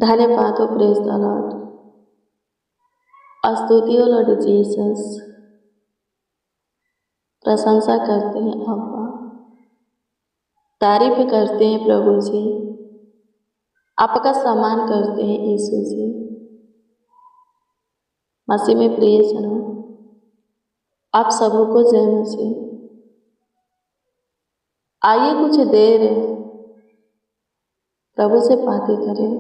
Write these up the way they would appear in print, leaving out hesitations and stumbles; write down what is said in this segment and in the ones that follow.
धन्यवाद हो, praise the Lord. स्तुति हो लॉर्ड जीसस। प्रशंसा करते हैं अब्बा, तारीफ करते हैं प्रभु जी, आपका सम्मान करते हैं यीशु जी। मसीह में प्रिय जनों, आप सबों को जय मसीह। आइए कुछ देर प्रभु से बातें करें।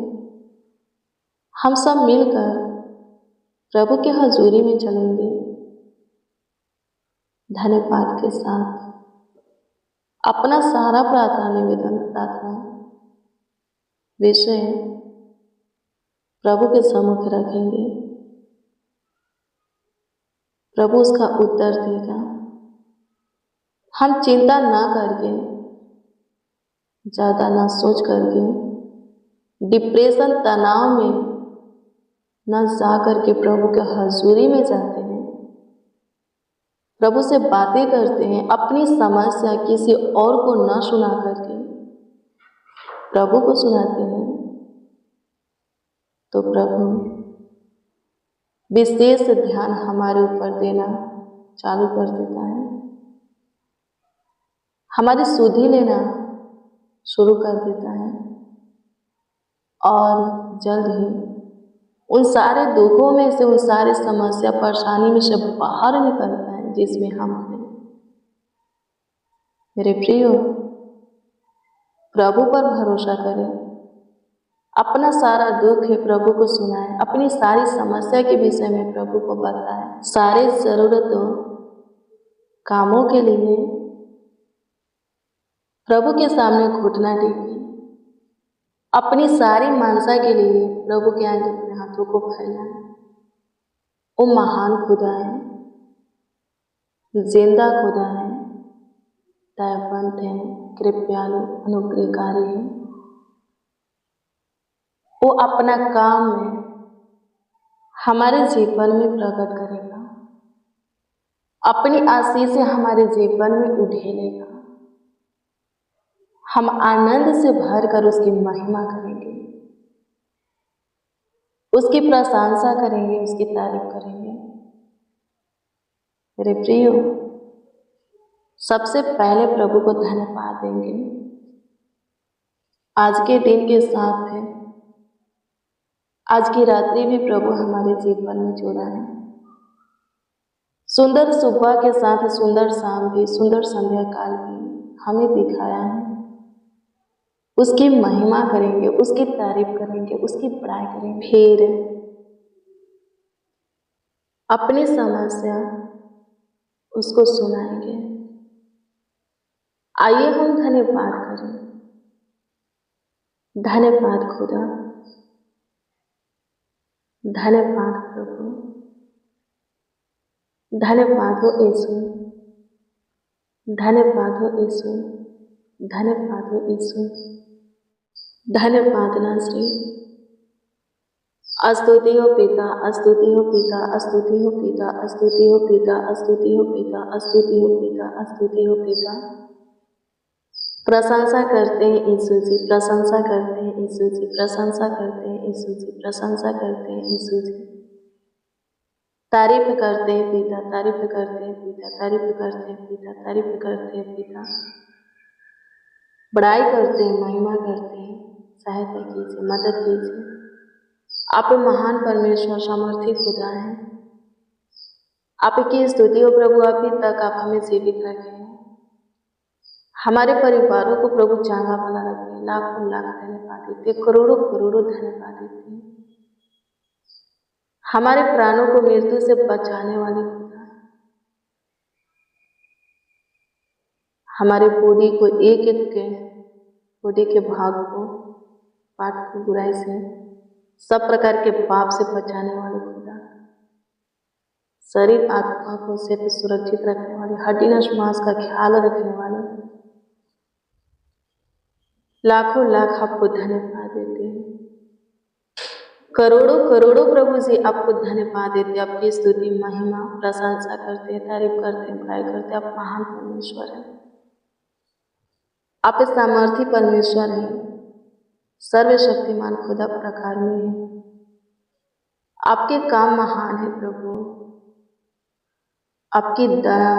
हम सब मिलकर प्रभु के हजूरी में चलेंगे धन्यवाद के साथ। अपना सारा प्रार्थना निवेदन, प्रार्थना विषय प्रभु के सम्मुख रखेंगे। प्रभु उसका उत्तर देगा। हम चिंता ना करके, ज़्यादा ना सोच करके, डिप्रेशन तनाव में न जा करके प्रभु के हजूरी में जाते हैं, प्रभु से बातें करते हैं। अपनी समस्या किसी और को न सुना करके प्रभु को सुनाते हैं, तो प्रभु विशेष ध्यान हमारे ऊपर देना चालू कर देता है, हमारी सुधि लेना शुरू कर देता है और जल्द ही उन सारे दुखों में से, उन सारे समस्या परेशानी में से बाहर निकलता है जिसमें हम हैं। मेरे प्रियो, प्रभु पर भरोसा करें। अपना सारा दुख है प्रभु को सुनाएं, अपनी सारी समस्या के विषय में प्रभु को बताएं। सारे जरूरतों कामों के लिए प्रभु के सामने घुटना टेकें। अपनी सारी मानसा के लिए प्रभु के आगे अपने हाथों को फैलाएं। वो महान खुदा है, जिंदा खुदा है, दयावंत है, कृपालु, अनुग्रहकारी है। वो अपना काम में हमारे जीवन में प्रकट करेगा, अपनी आशीष से हमारे जीवन में उठेलेगा। हम आनंद से भरकर उसकी महिमा करेंगे, उसकी प्रशंसा करेंगे, उसकी तारीफ करेंगे। मेरे प्रियो, सबसे पहले प्रभु को धन्यवाद देंगे। आज के दिन के साथ है, आज की रात्रि भी प्रभु हमारे जीवन में जोड़ा है। सुंदर सुबह के साथ सुंदर शाम भी, सुंदर संध्या काल भी हमें दिखाया है। उसकी महिमा करेंगे, उसकी तारीफ करेंगे, उसकी बड़ाई करेंगे। फिर अपनी समस्या उसको सुनाएंगे। आइए हम धन्यवाद करें। धन्यवाद खुदा, धन्यवाद प्रभु, धन्यवाद हो यीशु, धन्यवाद हो यीशु, धन्यवाद हो यीशु, धन्यवाद नासरी। स्तुति हो पिता, स्तुति हो पिता, स्तुति हो पिता, स्तुति हो पिता, स्तुति हो पिता, स्तुति हो पिता, स्तुति हो पिता। प्रशंसा करते हैं यीशु जी, प्रशंसा करते हैं यीशु जी, प्रशंसा करते हैं यीशु जी, प्रशंसा करते हैं यीशु जी। तारीफ करते हैं पिता, तारीफ करते हैं पिता, तारीफ करते हैं पिता, तारीफ करते हैं पिता। बड़ाई करते हैं, महिमा करते हैं। सहायता कीजिए, मदद कीजिए। आप महान परमेश्वर, सामर्थी खुदा हैं। आपकी स्तुति हो प्रभु, अभी तक आप हमें जीवित रखे हैं। हमारे परिवारों को प्रभु चांगा भला रखे। लाखों लाख धन्यवाद देते, करोड़ों करोड़ों धन्यवाद देते हैं। हमारे प्राणों को मृत्यु से बचाने वाले खुदा, हमारे बॉडी को एक एक के बॉडी के भाग को, पार्ट को बुराई से, सब प्रकार के पाप से बचाने वाले खुदा, शरीर आत्मा को से सुरक्षित रखने वाले, हड्डी नस मांस का ख्याल रखने वाले, लाखों लाख आपको धन्यवाद देते हैं। करोड़ों करोड़ों प्रभु जी आपको धन्यवाद देते हैं। आपकी स्तुति, महिमा, प्रशंसा करते हैं, तारीफ करते हैं, बड़ाई करते हैं। आप महान परमेश्वर हैं, आप सामर्थी परमेश्वर हैं। सर्वशक्तिमान खुदा प्रकार में है। आपके काम महान है प्रभु, आपकी दया,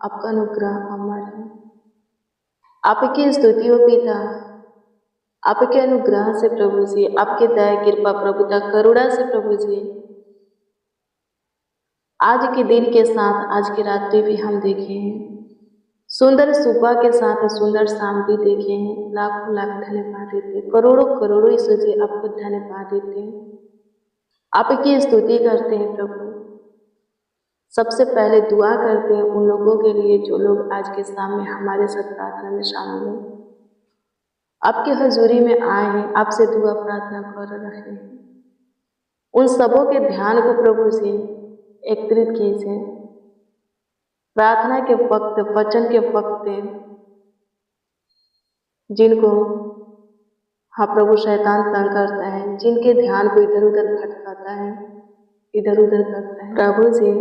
आपका अनुग्रह अमर है। आपकी स्तुति हो पिता, आपके अनुग्रह से प्रभु जी, आपके दया, कृपा, प्रभुता, करुणा से प्रभु जी, आज के दिन के साथ आज की रात्रि भी हम देखे हैं, सुंदर सुबह के साथ सुंदर शाम भी देखे हैं। लाखों लाख धन्यवाद देते हैं, करोड़ों करोड़ों ईश्वर जी आपको धन्यवाद देते हैं, आपकी स्तुति करते हैं प्रभु। सबसे पहले दुआ करते हैं उन लोगों के लिए जो लोग आज के सामने हमारे साथ प्रार्थना में शामिल हैं, आपके हजूरी में आए हैं, आपसे दुआ प्रार्थना कर रहे हैं। उन सबों के ध्यान को प्रभु जी एकत्रित कीजिए। प्रार्थना के वक्त, वचन के वक्त जिनको हाँ प्रभु शैतान तंग करता है, जिनके ध्यान को इधर उधर भटकाता है, इधर उधर करता है, प्रभु जी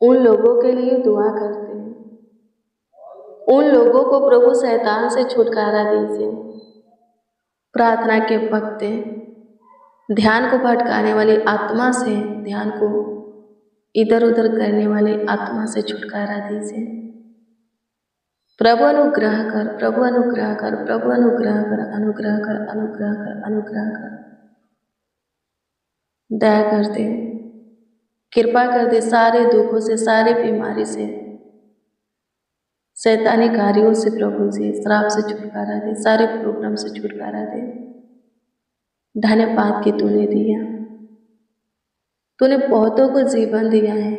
उन लोगों के लिए दुआ करते हैं। उन लोगों को प्रभु शैतान से छुटकारा दीजिए। प्रार्थना के वक्त ध्यान को भटकाने वाली आत्मा से, ध्यान को इधर उधर करने वाली आत्मा से छुटकारा दीजिए। प्रभु अनुग्रह कर, प्रभु अनुग्रह कर, प्रभु अनुग्रह कर, अनुग्रह कर, अनुग्रह कर, अनुग्रह कर, दया कर दे, कृपा कर दे। सारे दुखों से, सारे बीमारी से, शैतानी कार्यों से प्रभु जी श्राप से छुटकारा दे, सारे प्रोग्राम से छुटकारा दे। धन्यवाद कि तूने दिया, तूने बहुतों को जीवन दिया है,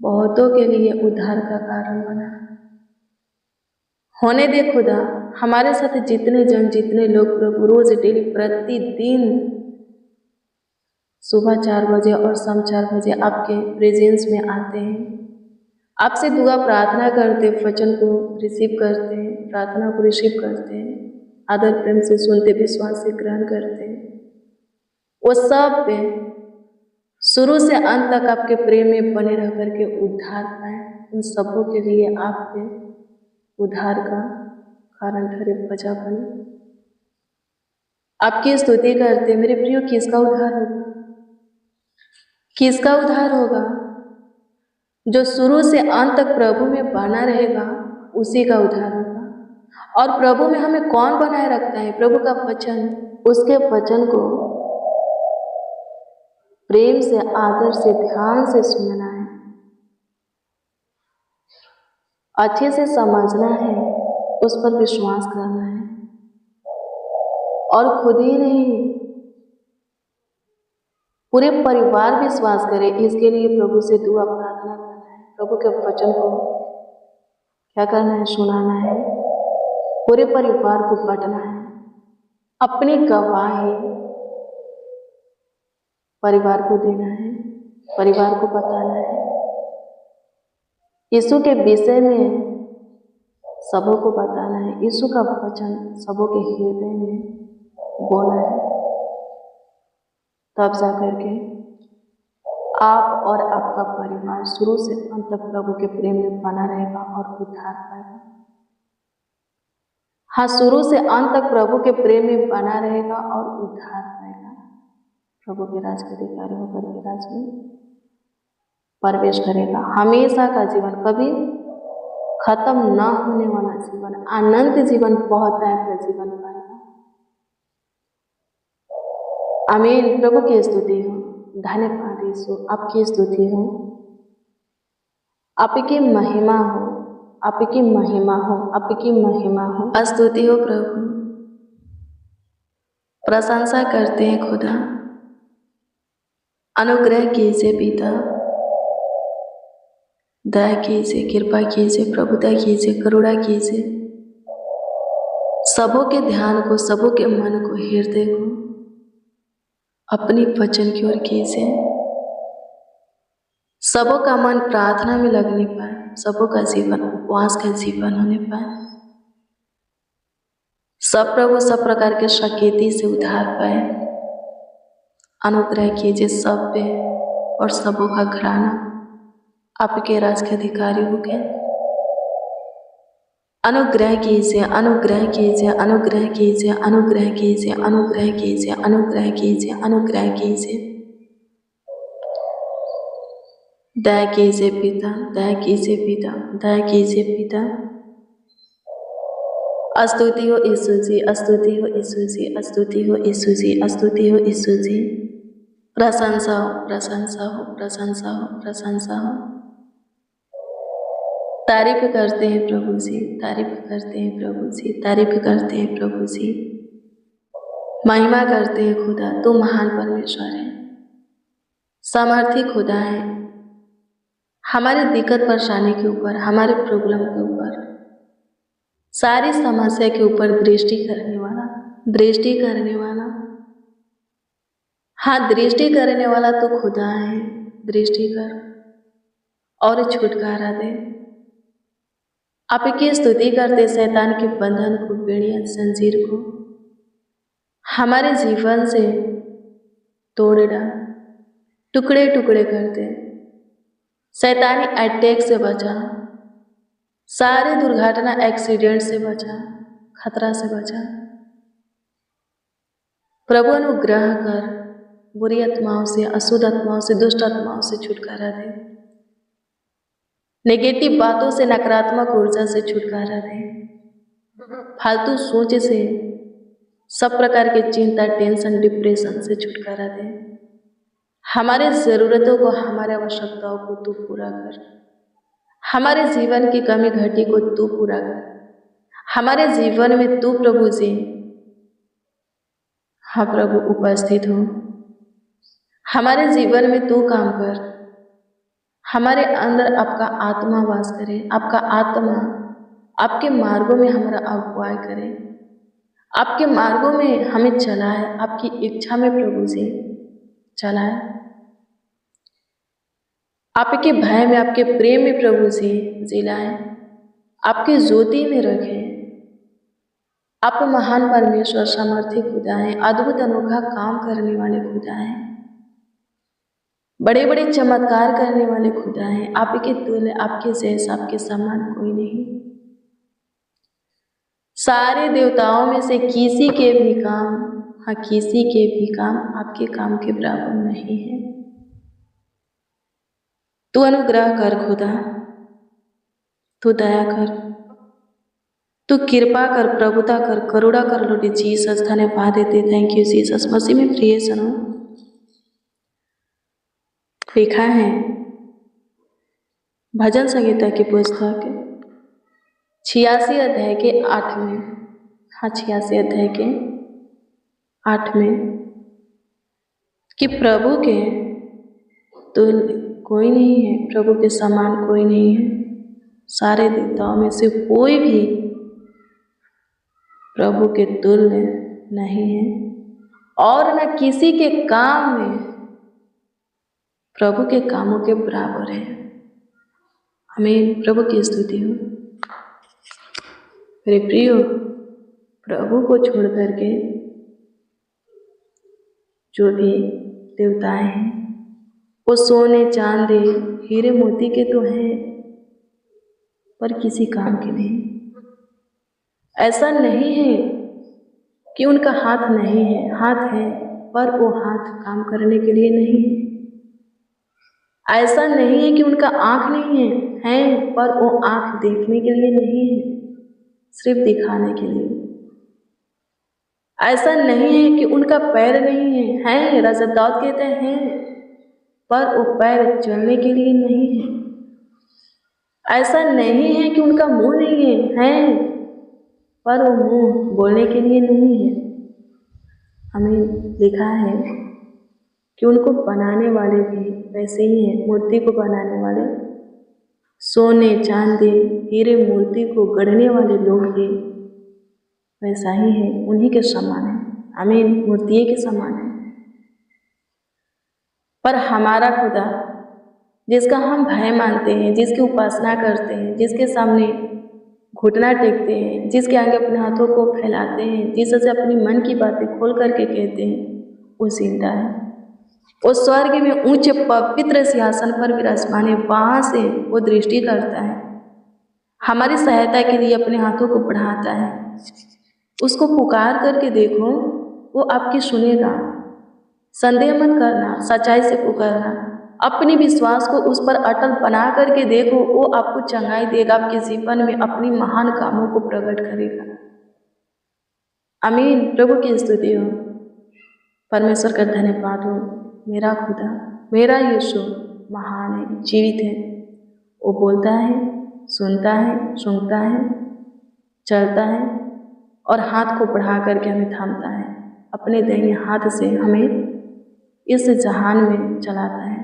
बहुतों के लिए उद्धार का कारण बना। होने दे खुदा हमारे साथ जितने जन, जितने लोग प्रभु रोज डेली प्रतिदिन सुबह 4 बजे और शाम 4 बजे आपके प्रेजेंस में आते हैं, आपसे दुआ प्रार्थना करते, वचन को रिसीव करते हैं, प्रार्थना को रिसीव करते हैं, आदर प्रेम से सुनते, विश्वास से ग्रहण करते हैं, वो सब पे शुरू से अंत तक आपके प्रेम में बने रह करके उद्धार पाए। उन सबों के लिए आपके उद्धार का कारण ठहरे, वजह बने। आपकी स्तुति करते मेरे प्रियो। किसका उद्धार होगा? किसका उद्धार होगा? जो शुरू से अंत तक प्रभु में बना रहेगा, उसी का उद्धार होगा। और प्रभु में हमें कौन बनाए रखता है? प्रभु का वचन। उसके वचन को प्रेम से, आदर से, ध्यान से सुनना है, अच्छे से समझना है, उस पर विश्वास करना है, और खुद ही नहीं पूरे परिवार विश्वास करे। इसके लिए प्रभु से दुआ प्रार्थना करना है, प्रभु के वचन को क्या करना है? सुनाना है, पूरे परिवार को बांटना है, अपनी गवाही परिवार को देना है, परिवार को बताना है, यीशु के विषय में सबों को बताना है, यीशु का वचन सबों के हृदय में बोलना है। तब जा करके आप और आपका परिवार शुरू से अंत तक प्रभु के प्रेम में बना रहेगा और उद्धार पाएगा। हाँ, शुरू से अंत तक प्रभु के प्रेम में बना रहेगा और उद्धार पाएगा। प्रभु के राज के अधिकारी होकर के राज में प्रवेश करेगा। हमेशा का जीवन, कभी खत्म न होने वाला जीवन, अनंत जीवन, बहुत का जीवन पाएगा। आमीन। प्रभु की स्तुति हो। धन्यवाद यीशु, आपकी स्तुति हो, आपकी महिमा हो, आपकी महिमा हो, आपकी महिमा हो, स्तुति हो प्रभु। प्रशंसा करते हैं खुदा। अनुग्रह कीजिए पिता, दया कीजिए, कृपा कीजिए, प्रभुता कीजिए, करुणा कीजिए। सबों के ध्यान को, सबों के मन को, हृदय को अपनी वचन की ओर कीजिए। सबों का मन प्रार्थना में लगने पाए, सबों का जीवन उपवास का जीवन होने पाए, सब प्रभु सब प्रकार के शकेती से उद्धार पाए। अनुग्रह कीजिए सब पे, और सबों का घराना आपके राज के अधिकारी हो गए। अनुग्रह कीजिए, अनुग्रह कीजिए, अनुग्रह कीजिए, अनुग्रह कीजिए, अनुग्रह कीजिए, अनुग्रह कीजिए, अनुग्रह कीजिए। दया कीजिए पिता, दया कीजिए पिता, दया कीजिए पिता। स्तुति हो यीशु जी, स्तुति हो यीशु जी, स्तुति हो यीशु जी, स्तुति हो यीशु जी। प्रशंसा हो, प्रशंसा हो, प्रशंसा हो, प्रशंसा हो। तारीफ करते हैं प्रभु जी, तारीफ करते हैं प्रभु जी, तारीफ करते हैं प्रभु जी। महिमा करते हैं खुदा, तू महान परमेश्वर है, सामर्थी खुदा है। हमारी दिक्कत परेशानी के ऊपर, हमारे प्रॉब्लम के ऊपर, सारी समस्या के ऊपर दृष्टि करने वाला, दृष्टि करने वाला, हाँ दृष्टि करने वाला तो खुदा है। दृष्टि कर और छुटकारा दे। आपकी स्तुति करते शैतान के बंधन को, बेड़ियां, जंजीर को हमारे जीवन से तोड़ डाल, टुकड़े टुकड़े कर दे। शैतानी अटैक से बचा, सारे दुर्घटना एक्सीडेंट से बचा, खतरा से बचा। प्रभु अनुग्रह कर, बुरी आत्माओं से, अशुद्ध आत्माओं से, दुष्ट आत्माओं से छुटकारा दे। नेगेटिव बातों से, नकारात्मक ऊर्जा से छुटकारा दे। फालतू सोच से, सब प्रकार की चिंता, टेंशन, डिप्रेशन से छुटकारा दे। हमारे ज़रूरतों को, हमारे आवश्यकताओं को तू पूरा कर। हमारे जीवन की कमी घटी को तू पूरा कर। हमारे जीवन में तू प्रभु जी, हाँ प्रभु उपस्थित हो। हमारे जीवन में तू काम कर। हमारे अंदर आपका आत्मा वास करे। आपका आत्मा आपके मार्गों में हमारा अगुवाई करे, आपके मार्गों में हमें चलाए, आपकी इच्छा में प्रभु जी चलाए। आपके भय में, आपके प्रेम में प्रभु जी जिलाए, आपकी ज्योति में रखे। आप महान परमेश्वर, सामर्थी खुदा हैं, अद्भुत अनोखा काम करने वाले खुदा हैं, बड़े बड़े चमत्कार करने वाले खुदा हैं। आपके तुल्य, आपके जैसा, आपके समान कोई नहीं। सारे देवताओं में से किसी के भी काम, हाँ किसी के भी काम आपके काम के बराबर नहीं है। तू अनुग्रह कर खुदा, तू दया कर, तू कृपा कर, प्रभुता कर, करुणा कर। लॉर्ड जीसस धन्यवाद देते, थैंक यू जीसस। मसीह में प्रिय सुनो, लिखा है भजन संहिता की पुस्तक 86 अध्याय के 8 में, हाँ 86 अध्याय के 8 में, कि प्रभु के तुल्य कोई नहीं है, प्रभु के समान कोई नहीं है। सारे देवताओं में से कोई भी प्रभु के तुल्य नहीं है, और न किसी के काम में प्रभु के कामों के बराबर है। हमें प्रभु की स्तुति हो। मेरे प्रियो, प्रभु को छोड़ करके जो भी देवताएं हैं वो सोने, चांदी, हीरे मोती के तो हैं, पर किसी काम के नहीं। ऐसा नहीं है कि उनका हाथ नहीं है, हाथ है, पर वो हाथ काम करने के लिए नहीं है। ऐसा नहीं है कि उनका आँख नहीं है, पर वो आँख देखने के लिए नहीं है, सिर्फ दिखाने के लिए। ऐसा नहीं है कि उनका पैर नहीं है, राजा दाऊद कहते हैं, पर वो पैर चलने के लिए नहीं है। ऐसा नहीं है कि उनका मुंह नहीं है, पर वो मुंह बोलने के लिए नहीं है। हमें लिखा है कि उनको बनाने वाले भी वैसे ही हैं। मूर्ति को बनाने वाले, सोने, चांदी, हीरे मूर्ति को गढ़ने वाले लोग भी वैसा ही है, उन्हीं के समान है। आमीन, मूर्ति के समान है। पर हमारा खुदा, जिसका हम भय मानते हैं, जिसकी उपासना करते हैं, जिसके सामने घुटना टेकते हैं, जिसके आगे अपने हाथों को फैलाते हैं, जिससे अपनी मन की बातें खोल करके कहते हैं, वो जिंदा है। वो स्वर्ग में ऊंचे पवित्र सिंहासन पर विराजमान है, वहां से वो दृष्टि करता है। हमारी सहायता के लिए अपने हाथों को बढ़ाता है। उसको पुकार करके देखो, वो आपकी सुनेगा। संदेह मत करना, सच्चाई से पुकारना, अपने विश्वास को उस पर अटल बना करके देखो, वो आपको चंगाई देगा, आपके जीवन में अपनी महान कामों को प्रकट करेगा। आमीन। प्रभु की स्तुति हो, परमेश्वर का धन्यवाद हो। मेरा खुदा, मेरा यीशु महान है, जीवित है। वो बोलता है, सुनता है, सूंघता है, चलता है और हाथ को बढ़ा करके हमें थामता है। अपने दाहिने हाथ से हमें इस जहान में चलाता है।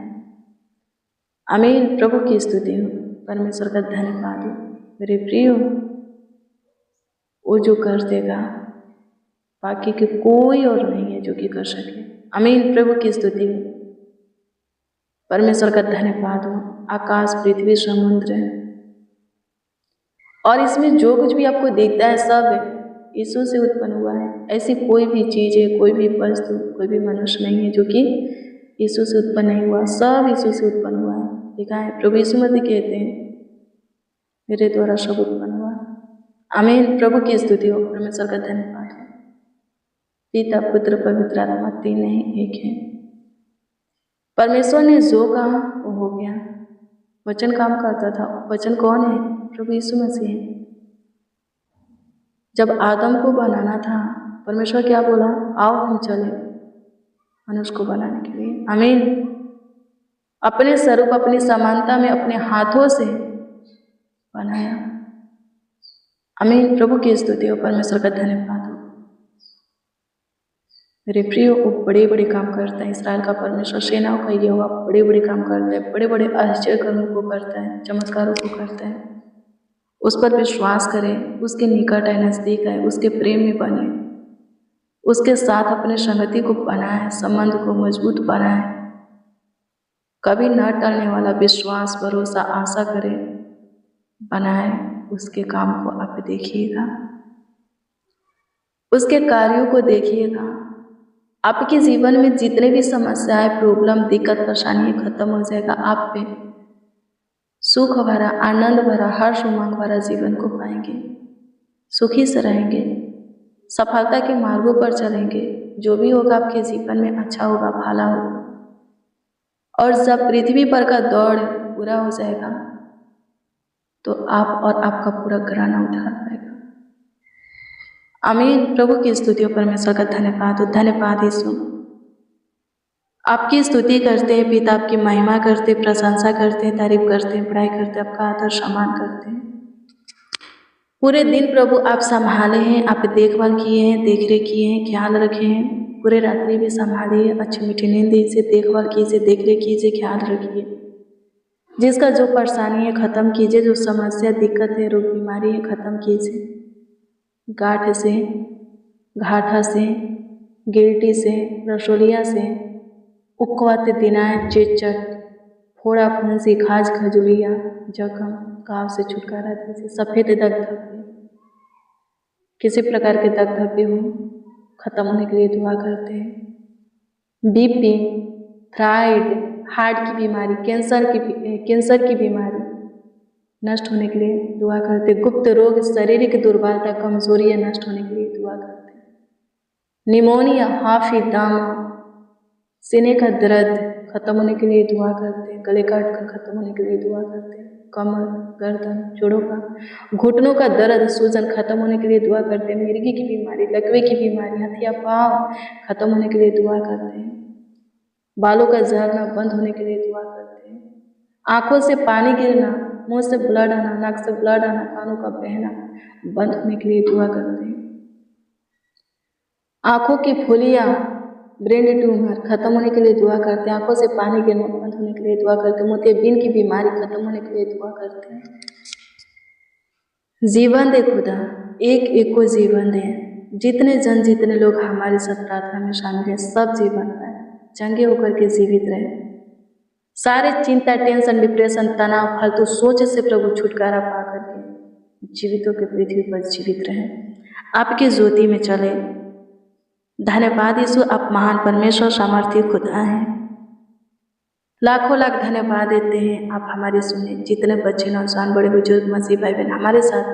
आमीन। प्रभु की स्तुति हो, परमेश्वर का धन्यवाद हो। मेरे प्रिय, वो जो कर देगा, बाकी के कोई और नहीं है जो कि कर सके। आमीन। प्रभु की स्तुति हो, परमेश्वर का धन्यवाद हो। आकाश, पृथ्वी, समुद्र और इसमें जो कुछ भी आपको दिखता है सब यीशु से उत्पन्न हुआ है। ऐसी कोई भी चीज़ है, कोई भी वस्तु, कोई भी मनुष्य नहीं है जो कि यीशु से उत्पन्न नहीं हुआ। सब यीशु से उत्पन्न हुआ है। लिखा है, प्रभु यीशु मसीह कहते हैं, मेरे द्वारा सब उत्पन्न हुआ। आमीन। प्रभु की स्तुति हो, परमेश्वर का धन्यवाद है। पिता, पुत्र, पवित्र आत्मा, तीन नहीं एक है। परमेश्वर ने जो कहा वो हो गया। वचन काम करता था। वचन कौन है? प्रभु यीशु मसीह है। जब आदम को बनाना था, परमेश्वर क्या बोला? आओ हम चले मनुष्य को बनाने के लिए। आमीन। अपने स्वरूप, अपनी समानता में अपने हाथों से बनाया। आमीन। प्रभु की स्तुति हो, परमेश्वर का धन्यवाद हो। मेरे प्रिय, वो बड़े बड़े काम करता है। इस्राएल का परमेश्वर, सेनाओं का यहोवा बड़े बड़े काम करता है। बड़े बड़े आश्चर्य कर्मों को करता है, चमत्कारों को करता है। उस पर विश्वास करें, उसके निकट है, नज़दीक है, उसके प्रेम में बने, उसके साथ अपने संगति को बनाए, संबंध को मजबूत बनाए। कभी न टलने वाला विश्वास, भरोसा, आशा करें, बनाए। उसके काम को आप देखिएगा, उसके कार्यों को देखिएगा। आपके जीवन में जितने भी समस्याएं, प्रॉब्लम, दिक्कत, परेशानी खत्म हो जाएगा। आप पे सुख भरा, आनंद भरा, हर्ष उमंग भरा जीवन को पाएंगे। सुखी से रहेंगे, सफलता के मार्गों पर चलेंगे। जो भी होगा आपके जीवन में अच्छा होगा, भला होगा। और जब पृथ्वी पर का दौड़ पूरा हो जाएगा तो आप और आपका पूरा घराना उधार पाएगा। आमीन। प्रभु की स्तुति हो, परमेश्वर का धन्यवाद हो। धन्यवाद यीशु। आपकी स्तुति करते हैं पिता, आपकी महिमा करते हैं, प्रशंसा करते हैं, तारीफ करते हैं, बड़ाई करते हैं, आपका आदर सम्मान करते हैं। पूरे दिन प्रभु आप संभाले हैं, आप देखभाल किए हैं, देखरेख किए हैं, ख्याल रखे हैं। पूरे रात्रि भी संभालिए, अच्छी मीठी नींद दीजिए, देखभाल कीजिए, देखरेख कीजिए, ख्याल रखिए। जिसका जो परेशानी है खत्म कीजिए, जो समस्या, दिक्कत है, रोग बीमारी है खत्म कीजिए। गांठ से, घाटा से, गिल्टी से, रसोलिया से, उकवत दिनाय, चिचट, फोड़ा, फुंसी, खाज, खजुरिया, जख्म, घाव से छुटकारा दीजिए। सफ़ेद दग धब्बे, किसी प्रकार के दग धब्बे हो खत्म होने के लिए दुआ करते हैं। बीपी, थायराइड, हार्ट की बीमारी, कैंसर की बीमारी नष्ट होने के लिए दुआ करते हैं। गुप्त रोग, शारीरिक दुर्बलता, कमजोरियाँ नष्ट होने के लिए दुआ करते हैं। निमोनिया, हाफी, दामा, सीने का दर्द खत्म होने के लिए दुआ करते हैं। गले का अटकन खत्म होने के लिए दुआ करते हैं। कमर, गर्दन, जोड़ों का, घुटनों का दर्द, सूजन खत्म होने के लिए दुआ करते हैं। मिर्गी की बीमारी, लकवे की बीमारी, हथिया पाँव खत्म होने के लिए दुआ करते हैं। बालों का झड़ना बंद होने के लिए दुआ करते हैं। आंखों से पानी गिरना, मुंह से ब्लड आना, नाक से ब्लड आना, कानों का बहना बंद होने के लिए दुआ करते हैं। आंखों की फुलियाँ, ब्रेन ट्यूमर खत्म होने के लिए दुआ करते हैं। आंखों से पानी गिरना बंद होने के लिए दुआ करते हैं। मोतियाबिंद की बीमारी खत्म होने के लिए दुआ करते हैं। जीवन दे खुदा, एक एक को जीवन दे। जितने लोग हमारे साथ प्रार्थना में शामिल हैं, सब जीवन पाए, चंगे होकर के जीवित रहे। सारे चिंता, टेंशन, डिप्रेशन, तनाव, फालतू सोच से प्रभु छुटकारा पा करके जीवितों के पृथ्वी पर जीवित रहे, आपकी ज्योति में चले। धन्यवाद यीशु, आप महान परमेश्वर, सामर्थी खुदा हैं। लाखों लाख धन्यवाद देते हैं आप हमारी सुने। जितने बच्चे नौजवान बड़े बुजुर्ग मसीह भाई बहन हमारे साथ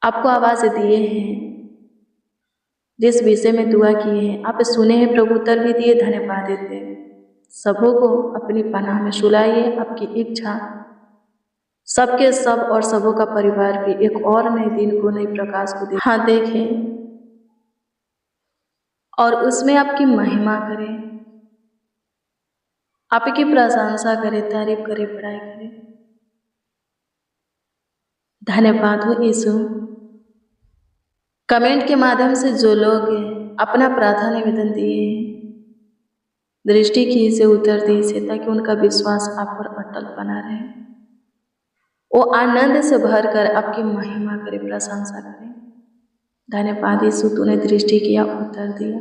आपको आवाज़ दिए हैं, जिस विषय में दुआ किए हैं आप सुने हैं प्रभु, उत्तर भी दिए, धन्यवाद देते हैं। सबों को अपनी पनाह में सुलाइए। आपकी इच्छा सबके सब और सबों का परिवार भी एक और नए दिन को, नए प्रकाश को देखें और उसमें आपकी महिमा करें, आपकी प्रशंसा करे, तारीफ करे, बड़ाई करे। धन्यवाद हो यीशु। कमेंट के माध्यम से जो लोग अपना प्रार्थना निवेदन दिए हैं, दृष्टि की से उत्तर दीजिए ताकि उनका विश्वास आप पर अटल बना रहे। वो आनंद से भरकर आपकी महिमा करे, प्रशंसा करे। धन्यवाद यीशु, तूने दृष्टि किया, उत्तर दिया।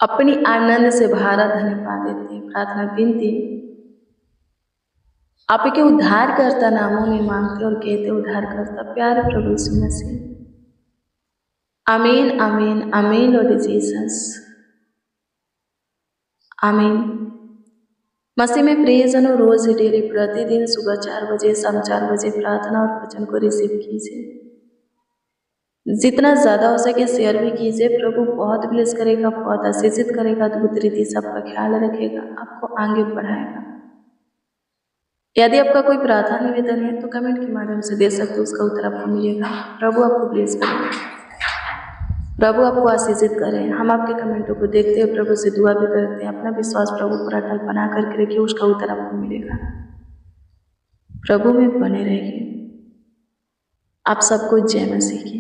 अपनी आनंद से भरा धन्यवाद देते हैं। प्रार्थना विनती आपके उद्धारकर्ता नामों में मांगते और कहते उद्धारकर्ता प्यारे प्रभु यीशु मसीह। आमीन आमीन आमीन लॉर्ड जीसस, आमीन। मसीह में प्रियजनों, रोज डेली प्रतिदिन सुबह 4 बजे, शाम 4 बजे प्रार्थना और वचन को रिसीव कीजिए। जितना ज़्यादा हो सके शेयर भी कीजिए। प्रभु बहुत ब्लेस करेगा, बहुत आशीषित करेगा, अद्भुत रीति सबका ख्याल रखेगा, आपको आगे बढ़ाएगा। यदि आपका कोई प्रार्थना निवेदन है तो कमेंट के माध्यम से दे सकते हो, उसका उत्तर आपको मिलेगा। प्रभु आपको ब्लेस करें, प्रभु आपको आशीषित करें। हम आपके कमेंटों को देखते हुए प्रभु से दुआ भी करते हैं। अपना विश्वास प्रभु पर अटल बना करके रखिए, उसका उत्तर आपको मिलेगा। प्रभु में बने रहिए। आप सबको जय मसीह की।